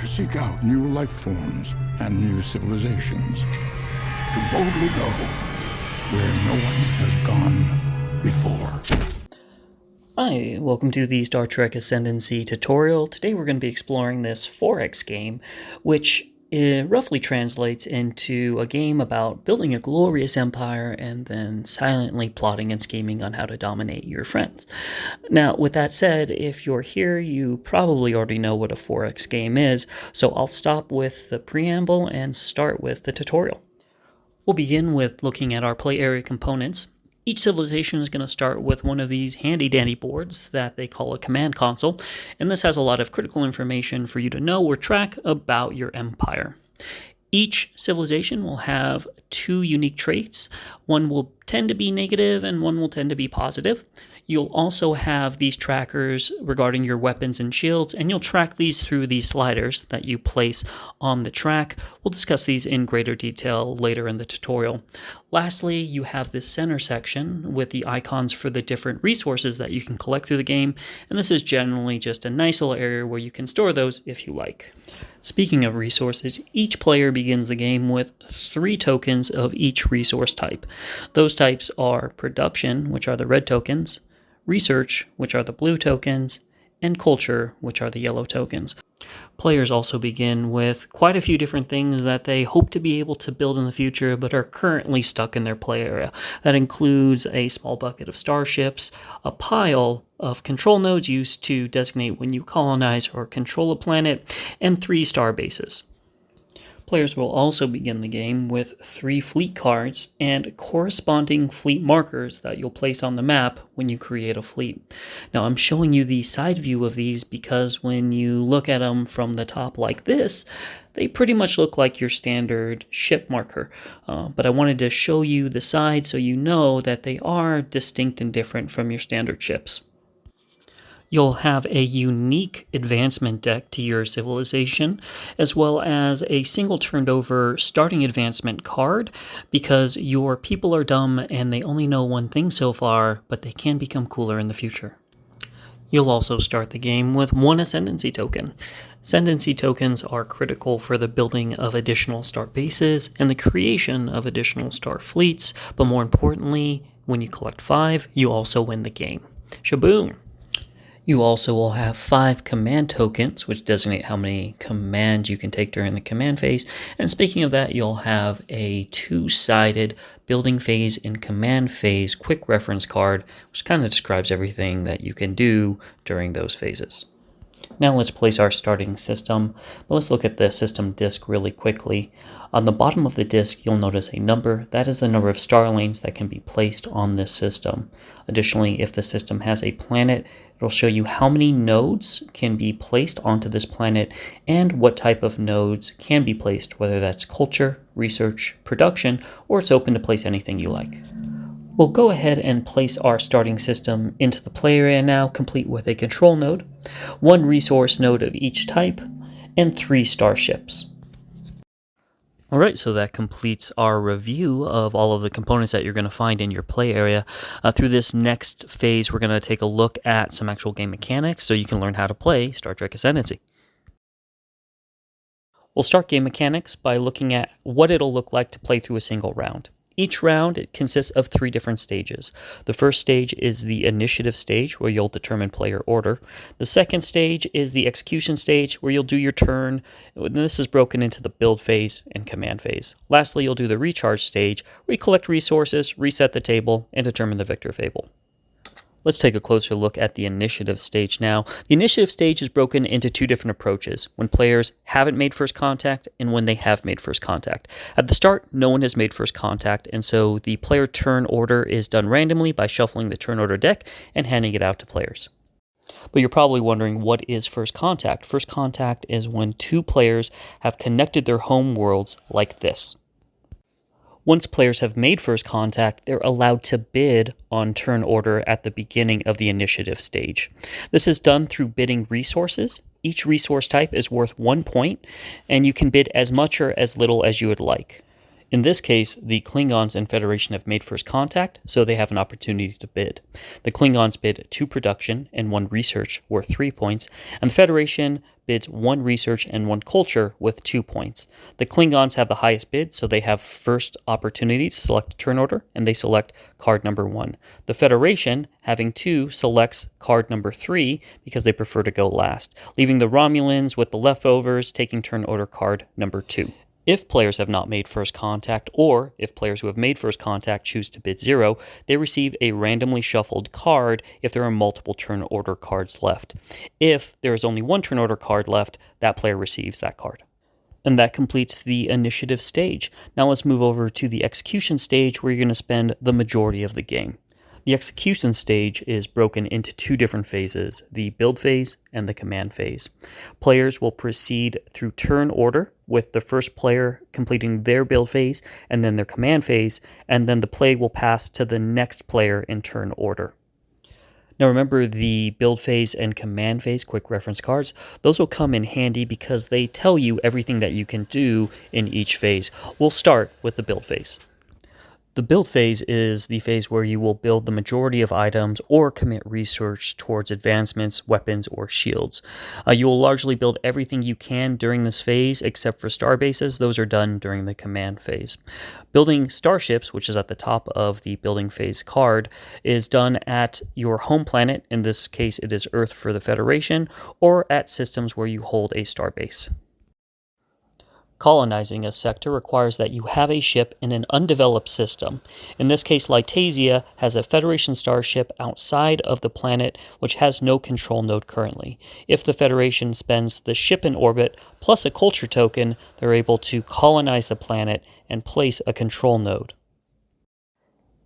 to seek out new life forms and new civilizations, to boldly go where no one has gone before. Hi, welcome to the Star Trek Ascendancy tutorial. Today we're going to be exploring this 4X game, which roughly translates into a game about building a glorious empire and then silently plotting and scheming on how to dominate your friends. Now, with that said, if you're here, you probably already know what a 4X game is, so I'll stop with the preamble and start with the tutorial. We'll begin with looking at our play area components. Each civilization is going to start with one of these handy-dandy boards that they call a command console, and this has a lot of critical information for you to know or track about your empire. Each civilization will have two unique traits. One will tend to be negative and one will tend to be positive. You'll also have these trackers regarding your weapons and shields, and you'll track these through these sliders that you place on the track. We'll discuss these in greater detail later in the tutorial. Lastly, you have this center section with the icons for the different resources that you can collect through the game, and this is generally just a nice little area where you can store those if you like. Speaking of resources, each player begins the game with 3 tokens of each resource type. Those types are production, which are the red tokens, research, which are the blue tokens, and culture, which are the yellow tokens. Players also begin with quite a few different things that they hope to be able to build in the future but are currently stuck in their play area. That includes a small bucket of starships, a pile of control nodes used to designate when you colonize or control a planet, and 3 star bases. Players will also begin the game with 3 fleet cards and corresponding fleet markers that you'll place on the map when you create a fleet. Now, I'm showing you the side view of these because when you look at them from the top like this, they pretty much look like your standard ship marker. But I wanted to show you the side so you know that they are distinct and different from your standard ships. You'll have a unique advancement deck to your civilization, as well as a single turned over starting advancement card, because your people are dumb and they only know one thing so far, but they can become cooler in the future. You'll also start the game with 1 Ascendancy token. Ascendancy tokens are critical for the building of additional star bases and the creation of additional star fleets, but more importantly, when you collect 5, you also win the game. Shaboom! You also will have 5 command tokens, which designate how many commands you can take during the command phase. And speaking of that, you'll have a 2-sided building phase and command phase quick reference card, which kind of describes everything that you can do during those phases. Now let's place our starting system, but let's look at the system disk really quickly. On the bottom of the disk, you'll notice a number. That is the number of star lanes that can be placed on this system. Additionally, if the system has a planet, it'll show you how many nodes can be placed onto this planet and what type of nodes can be placed, whether that's culture, research, production, or it's open to place anything you like. We'll go ahead and place our starting system into the play area now, complete with a control node, 1 resource node of each type, and 3 starships. Alright, so that completes our review of all of the components that you're going to find in your play area. Through this next phase, we're going to take a look at some actual game mechanics so you can learn how to play Star Trek Ascendancy. We'll start game mechanics by looking at what it'll look like to play through a single round. Each round, it consists of 3 different stages. The first stage is the initiative stage, where you'll determine player order. The second stage is the execution stage, where you'll do your turn. This is broken into the build phase and command phase. Lastly, you'll do the recharge stage, where you collect resources, reset the table, and determine the victor fable. Let's take a closer look at the initiative stage now. The initiative stage is broken into 2 different approaches, when players haven't made first contact and when they have made first contact. At the start, no one has made first contact, and so the player turn order is done randomly by shuffling the turn order deck and handing it out to players. But you're probably wondering, what is first contact? First contact is when 2 players have connected their home worlds like this. Once players have made first contact, they're allowed to bid on turn order at the beginning of the initiative stage. This is done through bidding resources. Each resource type is worth 1 point, and you can bid as much or as little as you would like. In this case, the Klingons and Federation have made first contact, so they have an opportunity to bid. The Klingons bid 2 production and 1 research, worth 3 points, and the Federation bids 1 research and 1 culture, with 2 points. The Klingons have the highest bid, so they have first opportunity to select a turn order, and they select card number 1. The Federation, having 2, selects card number 3 because they prefer to go last, leaving the Romulans with the leftovers taking turn order card number 2. If players have not made first contact, or if players who have made first contact choose to bid 0, they receive a randomly shuffled card if there are multiple turn order cards left. If there is only 1 turn order card left, that player receives that card. And that completes the initiative stage. Now let's move over to the execution stage, where you're going to spend the majority of the game. The execution stage is broken into 2 different phases, the build phase and the command phase. Players will proceed through turn order, with the first player completing their build phase and then their command phase, and then the play will pass to the next player in turn order. Now remember, the build phase and command phase quick reference cards, those will come in handy because they tell you everything that you can do in each phase. We'll start with the build phase. The build phase is the phase where you will build the majority of items or commit research towards advancements, weapons, or shields. You will largely build everything you can during this phase except for star bases. Those are done during the command phase. Building starships, which is at the top of the building phase card, is done at your home planet. In this case, it is Earth for the Federation, or at systems where you hold a starbase. Colonizing a sector requires that you have a ship in an undeveloped system. In this case, Lytasia has a Federation starship outside of the planet which has no control node currently. If the Federation spends the ship in orbit plus a culture token, they're able to colonize the planet and place a control node.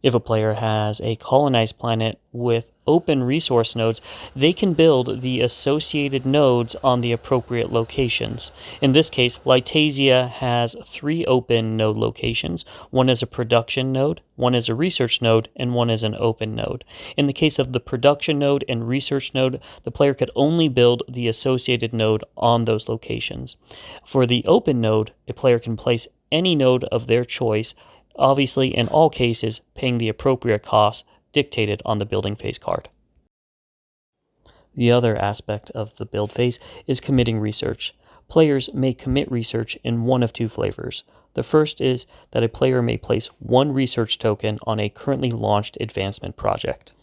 If a player has a colonized planet with open resource nodes, they can build the associated nodes on the appropriate locations. In this case, Lytasia has 3 open node locations. One is a production node, one is a research node, and one is an open node. In the case of the production node and research node, the player could only build the associated node on those locations. For the open node, a player can place any node of their choice, obviously in all cases paying the appropriate cost dictated on the building phase card. The other aspect of the build phase is committing research. Players may commit research in one of 2 flavors. The first is that a player may place 1 research token on a currently launched advancement project.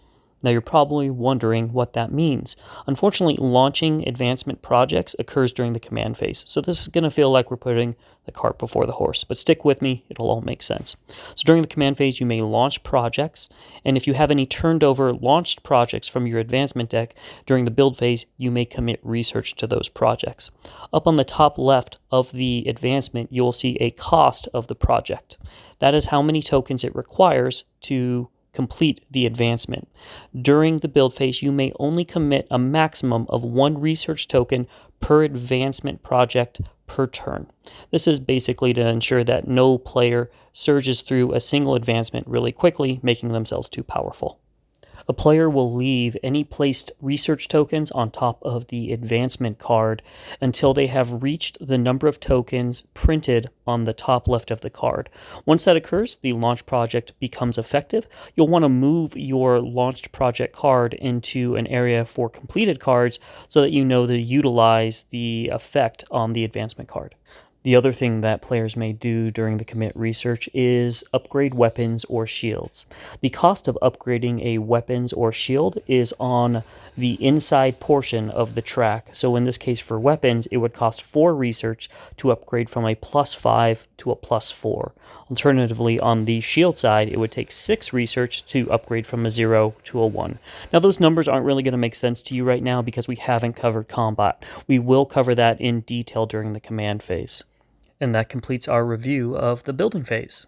Now you're probably wondering what that means. Unfortunately, launching advancement projects occurs during the command phase, so this is going to feel like we're putting the cart before the horse, but stick with me, it'll all make sense. So during the command phase, you may launch projects, and if you have any turned over launched projects from your advancement deck, during the build phase, you may commit research to those projects. Up on the top left of the advancement, you will see a cost of the project. That is how many tokens it requires to complete the advancement. During the build phase, you may only commit a maximum of 1 research token per advancement project per turn. This is basically to ensure that no player surges through a single advancement really quickly, making themselves too powerful. A player will leave any placed research tokens on top of the advancement card until they have reached the number of tokens printed on the top left of the card. Once that occurs, the launch project becomes effective. You'll want to move your launched project card into an area for completed cards so that you know to utilize the effect on the advancement card. The other thing that players may do during the commit research is upgrade weapons or shields. The cost of upgrading a weapons or shield is on the inside portion of the track. So in this case for weapons, it would cost 4 research to upgrade from a +5 to a +4. Alternatively, on the shield side, it would take 6 research to upgrade from a 0 to a 1. Now those numbers aren't really going to make sense to you right now because we haven't covered combat. We will cover that in detail during the command phase. And that completes our review of the building phase.